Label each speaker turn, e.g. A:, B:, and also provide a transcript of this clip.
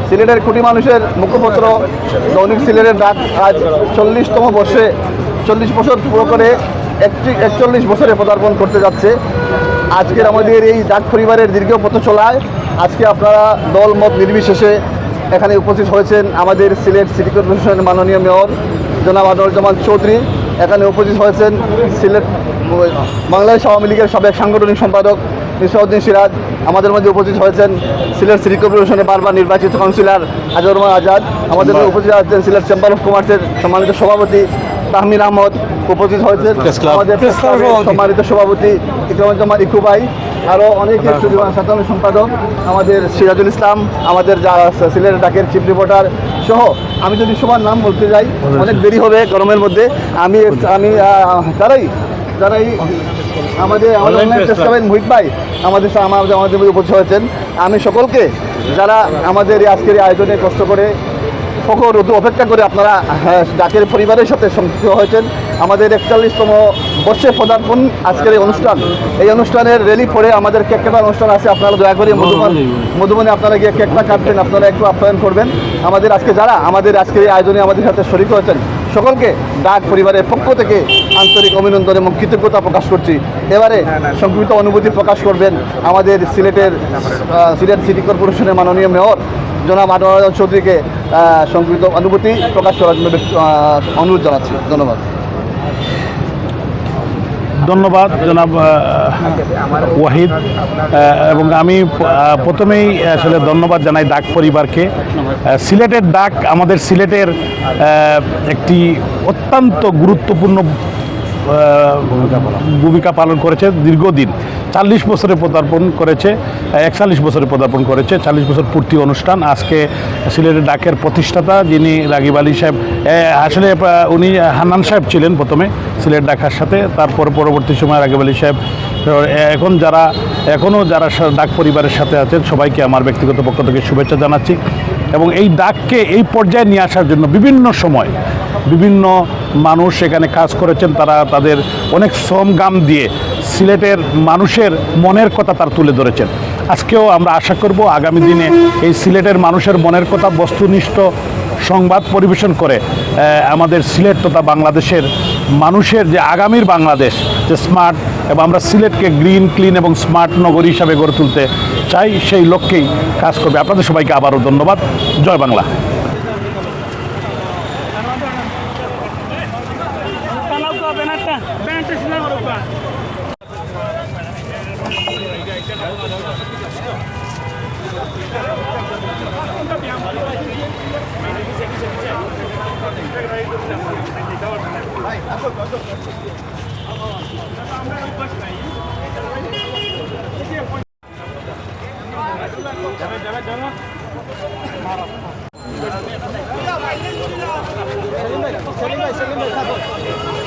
A: সিলেটের কোটি মানুষের মুখপত্র দৈনিক সিলেটের ডাক আজ 40তম বর্ষে 40 বছর পুরো করে 41 বছরে পদার্পণ করতে যাচ্ছে। আজকের আমাদের এই ডাক পরিবারের দীর্ঘ পথ চলায় আজকে আপনারা দল মত নির্বিশেষে এখানে উপস্থিত হয়েছেন। আমাদের সিলেট সিটি কর্পোরেশনের মাননীয় মেয়র জনাব আনোয়ারুজ্জামান চৌধুরী এখানে উপস্থিত হয়েছেন। সিলেট বাংলাদেশ আওয়ামী লীগের সাবেক সাংগঠনিক সম্পাদক মিসবাউদ্দিন সিরাজ আমাদের মধ্যে উপস্থিত হয়েছেন। সিলেট সিটি কর্পোরেশনের বারবার নির্বাচিত কাউন্সিলর আজহার রহমান আজাদ আমাদের মধ্যে উপস্থিত আছেন। সিলেট চেম্বার অফ কমার্সের সম্মানিত সভাপতি তাহমিন আহমদ উপস্থিত হয়েছেন। আমাদের সম্মানিত সভাপতি ইকরামুজ্জামান ইকু ভাই, আরও অনেকে সাধারণ সম্পাদক আমাদের সিরাজুল ইসলাম, আমাদের সিলেটের ডাকের চিফ রিপোর্টার সহ আমি যদি সবার নাম বলতে যাই অনেক দেরি হবে গরমের মধ্যে। আমি যারাই আমাদের মুহিত ভাই আমাদের মধ্যে উপস্থিত হয়েছেন। আমি সকলকে যারা আমাদের আজকের আয়োজনে কষ্ট করে সকল ঋতু অপেক্ষা করে আপনারা ডাকের পরিবারের সাথে সংযুক্ত হয়েছেন। আমাদের 41তম বর্ষে পদার্পণ আজকের এই অনুষ্ঠান, এই অনুষ্ঠানের র্যালি পরে আমাদের কেক কাটার অনুষ্ঠান আছে। আপনারা দয়া করে মধুবনে আপনারা গিয়ে কেকটা কাটবেন, আপনারা একটু আপ্যায়ন করবেন। আমাদের আজকে যারা আমাদের আজকের এই আয়োজনে আমাদের সাথে শরীক হয়েছেন সকলকে ডাক পরিবারের পক্ষ থেকে আন্তরিক অভিনন্দন এবং কৃতজ্ঞতা প্রকাশ করছি। এবারে সংক্ষিপ্ত অনুভূতি প্রকাশ করবেন আমাদের সিলেট সিটি কর্পোরেশনের মাননীয় মেয়র জনাব আনোয়ারুজ্জামান চৌধুরীকে সংক্ষিপ্ত অনুভূতি প্রকাশ করার জন্য অনুরোধ জানাচ্ছি।
B: ধন্যবাদ জনাব ওয়াহিদ। এবং আমি প্রথমেই আসলে ধন্যবাদ জানাই ডাক পরিবারকে। সিলেটের ডাক আমাদের সিলেটের একটি অত্যন্ত গুরুত্বপূর্ণ ভূমিকা পালন করেছে। দীর্ঘদিন 40 বছরে পদার্পণ করেছে, 41 বছরে পদার্পণ করেছে। 40 বছর পূর্তি অনুষ্ঠান আজকে সিলেটের ডাকের প্রতিষ্ঠাতা যিনি রাগিব আলী সাহেব, আসলে উনি হান্নান সাহেব ছিলেন প্রথমে সিলেট ডাকার সাথে, তারপর পরবর্তী সময় রাগিব আলী সাহেব। এখনও যারা ডাক পরিবারের সাথে আছেন সবাইকে আমার ব্যক্তিগত পক্ষ থেকে শুভেচ্ছা জানাচ্ছি। এবং এই ডাককে এই পর্যায়ে নিয়ে আসার জন্য বিভিন্ন সময় বিভিন্ন মানুষ এখানে কাজ করেছেন। তারা তাদের অনেক শ্রম গাম দিয়ে সিলেটের মানুষের মনের কথা তারা তুলে ধরেছেন। আজকেও আমরা আশা করব আগামী দিনে এই সিলেটের মানুষের মনের কথা বস্তুনিষ্ঠ সংবাদ পরিবেশন করে আমাদের সিলেট তথা বাংলাদেশের মানুষের যে আগামীর বাংলাদেশ যে স্মার্ট, এবং আমরা সিলেটকে গ্রিন ক্লিন এবং স্মার্ট নগরী হিসাবে গড়ে তুলতে চাই, সেই লক্ষ্যেই কাজ করবে। আপনাদের সবাইকে আবারও ধন্যবাদ। জয় বাংলা।
C: সেলিম ভাই